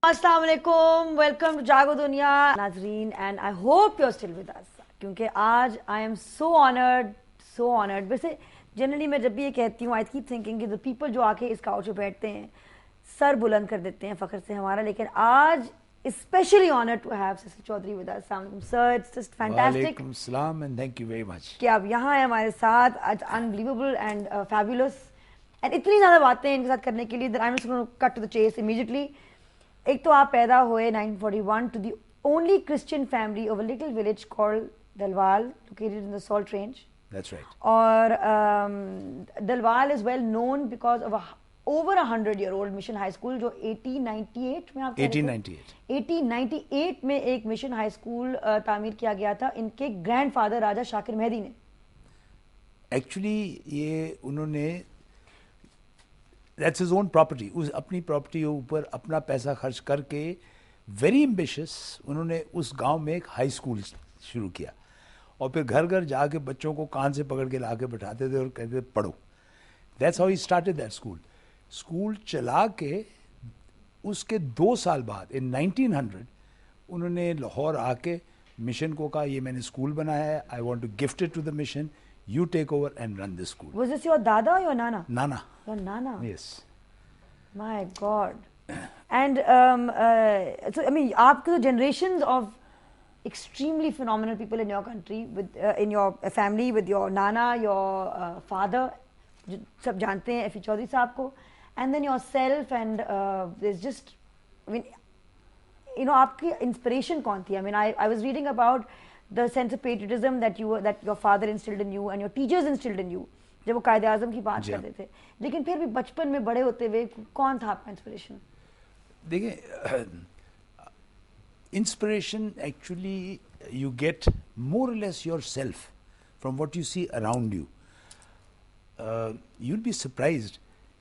अस्सलाम वालेकुम, welcome to Jaago Duniya नाजरीन, and I hope you are still with us, क्योंकि आज आई एम सो ऑनर्ड। वैसे जनरली मैं जब भी ये कहती हूँ, आई कीप थिंकिंग कि द पीपल जो आके इस काउच पे बैठते हैं सर बुलंद कर देते हैं फख्र से हमारा, लेकिन आज specially honoured to have sister Chaudhry with us. Sir, it's just fantastic. वालेकुम सलाम and thank you very much कि आप यहाँ हैं हमारे साथ आज, अनबिलीवेबल एंड फैबुलस, एंड इतनी ज़्यादा बातें हैं इनके साथ करने के लिए that I am just going to cut to the chase immediately. एक तो आप पैदा हुए 1941 to the only Christian family of a little village called Dalwal, located in the Salt Range. That's right. और Dalwal is well known because of over 100-year-old mission high school जो 1898 में आप 1898 में एक मिशन हाई स्कूल तामीर किया गया था इनके ग्रैंडफादर राजा शाकिर मेहदी ने। एक्चुअली ये उन्होंने दैट्स हिज ओन प्रॉपर्टी, उस अपनी प्रॉपर्टी के ऊपर अपना पैसा खर्च करके वेरी एम्बिशियस उन्होंने उस गांव में एक हाई स्कूल शुरू किया और फिर घर घर जाके बच्चों को कान से पकड़ के ला के बैठाते थे और कहते थे पढ़ो। That's how he started that school चला के उसके 2 साल बाद इन 1900 उन्होंने लाहौर आके मिशन को कहा ये मैंने स्कूल बनाया है, I want to gift it to the mission, you take over and run this school. Was this your dada or your nana? Nana. Your nana? Yes. My God. And so I mean, आपके generations of extremely phenomenal people in your country, with in your family, with your nana, your father, सब जानते हैं एफी चौधरी साहब को, and then yourself, and there's just, I mean, you know, आपकी inspiration कौन थी? I mean, I was reading about the sense of patriotism that your father instilled in you and your teachers instilled in you जब वो कायदे आज़म की बात करते थे, लेकिन फिर भी बचपन में बड़े होते हुए कौन था आपका इंस्पिरेशन? देखिए, inspiration actually you get more और less yourself from what you see around you. you'll be surprised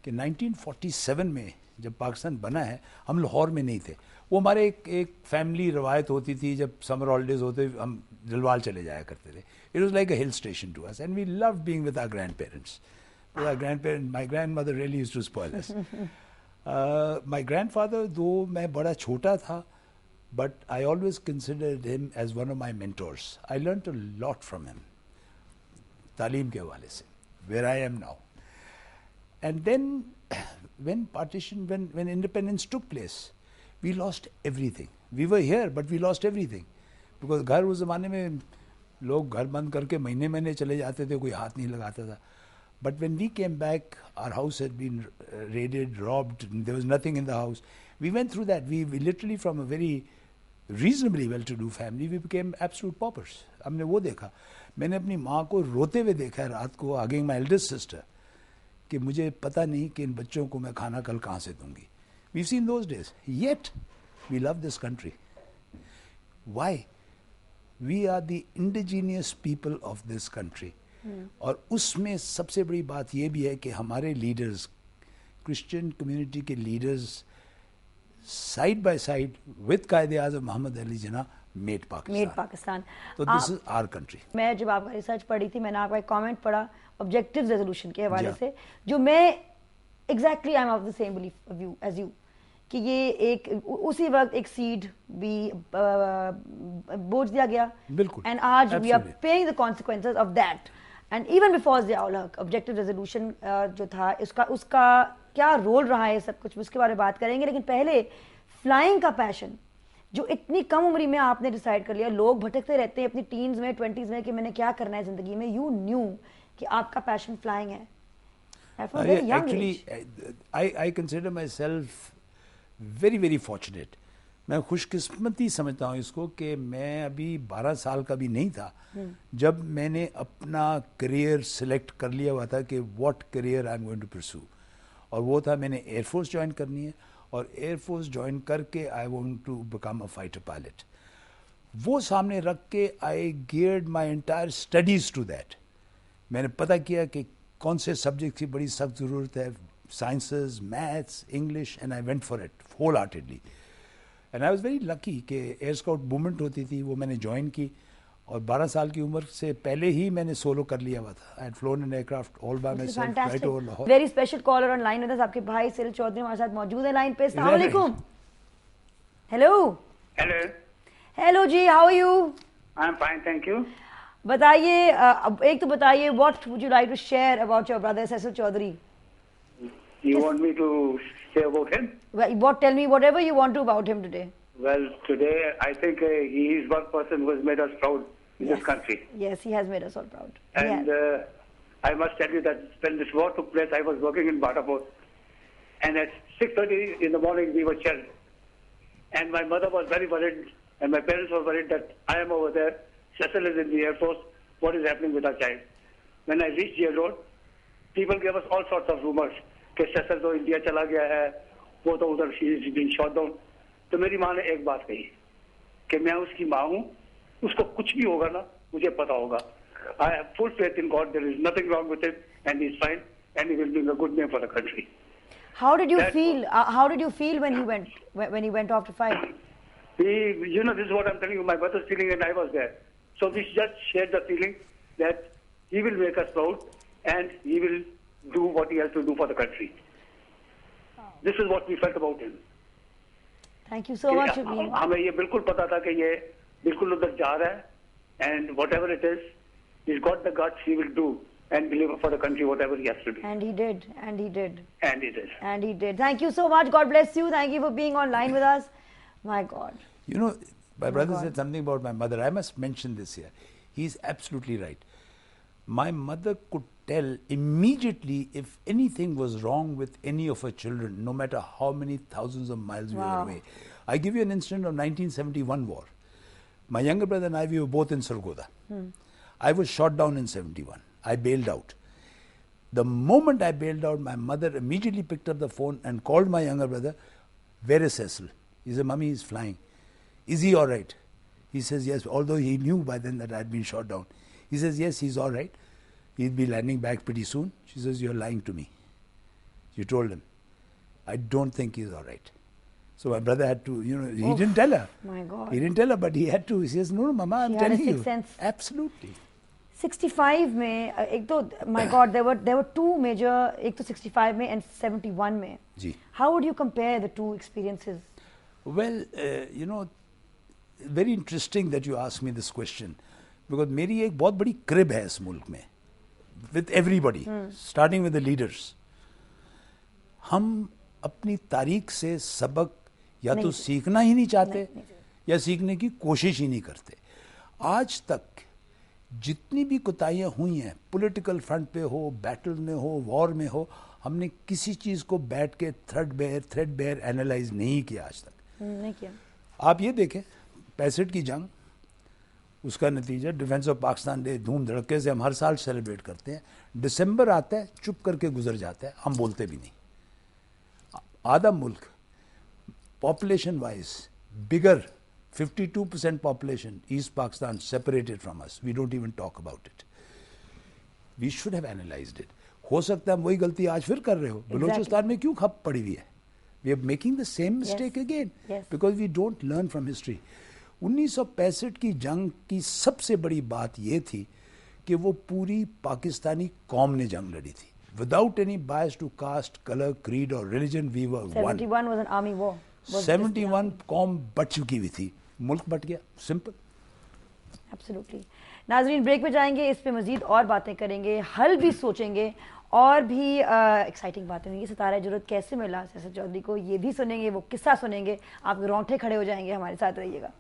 कि 1947 में जब पाकिस्तान बना है हम लाहौर में नहीं थे। वो हमारे एक फैमिली रवायत होती थी, जब समर हॉलीडेज होते हम दिलवाल चले जाया करते थे। It was like a hill station to us and we love being with our grandparents. My grandmother really used to spoil us. My grandfather, though मैं बड़ा छोटा था, but I always considered him as one of my mentors. I learned a lot from him तालीम के हवाले से, where I am now. And then when independence took place, we lost everything. We were here, but we lost everything. Because घर उस ज़माने में लोग घर बंद करके महीने महीने चले जाते थे, कोई हाथ नहीं लगाता था. But when we came back, our house had been raided, robbed, there was nothing in the house. We went through that. We literally, from a very reasonably well-to-do family, we became absolute paupers. हमने वो देखा. मैंने अपनी माँ को रोते हुए देखा रात को, hugging my eldest sister, कि मुझे पता नहीं कि इन बच्चों को मैं खाना कल कहाँ से दूंगी. We've seen those days. Yet, we love this country. Why? We are the indigenous people of this country. और उसमें सबसे बड़ी बात ये भी है कि हमारे लीडर्स, क्रिश्चियन कम्युनिटी के leaders, side by side with कायदे आज़म मोहम्मद अली जिन्ना मेड पाकिस्तान. तो दिस इज आवर कंट्री. मैं जब आपका रिसर्च पढ़ी थी, मैंने आपका एक कमेंट पढ़ा ऑब्जेक्टिव रेजोल्यूशन के हवाले से, जो मैं exactly I am of the same belief as you, कि ये एक उसी वक्त एक सीड भी बोझ दिया गया. बिल्कुल. एंड आज we are paying the consequences of that. And even before Ziaul Haq, objective resolution जो था, उसका क्या रोल रहा है, सब कुछ उसके बारे में बात करेंगे. लेकिन पहले फ्लाइंग का पैशन जो इतनी कम उम्र में आपने डिसाइड कर लिया. लोग भटकते रहते हैं अपनी टीन्स में, 20s में, कि मैंने क्या करना है जिंदगी में. यू न्यू कि आपका पैशन फ्लाइंग है. Actually, I consider myself very very fortunate. मैं खुशकिस्मती समझता हूँ इसको कि मैं अभी 12 साल का भी नहीं था जब मैंने अपना करियर सिलेक्ट कर लिया हुआ था कि what career I am going to pursue. और वो था, मैंने एयरफोर्स ज्वाइन करनी है और एयरफोर्स ज्वाइन करके I want to become a fighter pilot. वो सामने रख के I geared my entire studies to that. मैंने पता किया कि कौन से सब्जेक्ट की बड़ी सख्त ज़रूरत है, sciences, maths, English, and I went for it wholeheartedly. And I was very lucky कि एयर स्काउट मूवमेंट होती थी, वो मैंने ज्वाइन की और 12 साल की उम्र से पहले ही मैंने सोलो कर लिया हुआ था. I had flown an aircraft all by myself right over Lahore. Very special caller on line with us. आपके भाई सिल चौधरी हमारे साथ मौजूद है लाइन पे. अस्सलाम वालेकुम. Hello. Hello. Hello ji, how are you? I am fine, thank you. बताइए, एक तो बताइए, what would you like to share about your brother Cecil Chaudhry? You want me to say about him? Tell me whatever you want to about him today. Well, today I think he is one person who has made us proud in this country. Yes, he has made us all proud. And I must tell you that when this war took place, I was working in Badapur, and at 6:30 in the morning we were shelled, and my mother was very worried, and my parents were worried that I am over there, Cecil is in the Air Force, what is happening with our child? When I reached Jail Road, people gave us all sorts of rumors. कि सेसल तो India चला गया है, वो तो उधर being shot down. तो मेरी माँ ने एक बात कही कि मैं उसकी माँ हूँ, उसको कुछ भी होगा ना मुझे पता होगा. I have full faith in God, there is nothing wrong with him and he is fine and he will be a good name for the country. How did you feel? How did you feel when he went off to fight? You know, this is what I'm telling you. My brother's feeling and I was there. So we just shared the feeling that he will make us proud and he will do what he has to do for the country. This is what we felt about him. Thank you so much. हमें ये बिल्कुल पता था कि ये बिल्कुल उधर जा रहा है and whatever it is, he's got the guts, he will do and deliver for the country whatever he has to do. And he did. And he did. And he did. And he did. Thank you so much. God bless you. Thank you for being online with us. My God. You know, my brother said something about my mother. I must mention this here. He's absolutely right. My mother could tell immediately if anything was wrong with any of her children, no matter how many thousands of miles we were away. I give you an incident of 1971 war. My younger brother and I, we were both in Sargodha. I was shot down in 71. I bailed out. The moment I bailed out, my mother immediately picked up the phone and called my younger brother, "Where is Cecil?" He said, "Mummy, he's flying." "Is he all right?" He says, "Yes," although he knew by then that I had been shot down. He says, "Yes, he's all right. He'll be landing back pretty soon." She says, "You're lying to me. You told him." "I don't think he's all right." So my brother had to, you know, he didn't tell her. My God. He didn't tell her, but he had to. He says, "No, Mama, I'm telling you." Sense. Absolutely. 65 में एक तो my God, there were two major, एक तो 65 में and 71 में. जी. How would you compare the two experiences? Well, you know, very interesting that you ask me this question, because मेरी एक बहुत बड़ी crib है इस मुल्क में. With everybody, starting with the leaders. हम अपनी तारीख से सबक या तो सीखना ही नहीं चाहते या सीखने की कोशिश ही नहीं करते. आज तक जितनी भी कोताहियाँ हुई हैं, पॉलिटिकल फ्रंट पे हो, बैटल में हो, वॉर में हो, हमने किसी चीज़ को बैठ के थ्रेडबेयर एनालाइज नहीं किया आज तक. नहीं किया. आप ये देखें, 65 की जंग, उसका नतीजा डिफेंस ऑफ पाकिस्तान डे धूम धड़के से हम हर साल सेलिब्रेट करते हैं. दिसंबर आता है, चुप करके गुजर जाता है, हम बोलते भी नहीं. आधा मुल्क population wise bigger 52% population, East Pakistan separated from us. We don't even talk about it. We should have analyzed it. हो सकता है हम वही गलती आज फिर कर रहे हो. बलूचिस्तान में क्यों खप पड़ी हुई है? We are making the same mistake again because we don't learn from history. 1965 की जंग की सबसे बड़ी बात ये थी कि वो पूरी पाकिस्तानी कौम ने जंग लड़ी थी. Without any bias to caste, color, creed or religion, we were one. 71 was an army war. 71 कौम बट चुकी हुई थी, मुल्क बट गया. सिंपल. एब्सोल्युटली. नाजरीन, ब्रेक में जाएंगे, इस पे मजीद और बातें करेंगे, हल भी सोचेंगे और भी एक्साइटिंग बातें होंगी. सितारा जरूरत कैसे मिला सैसल चौधरी को, ये भी सुनेंगे, वो किस्सा सुनेंगे, आप रोंगटे खड़े हो जाएंगे. हमारे साथ रहिएगा.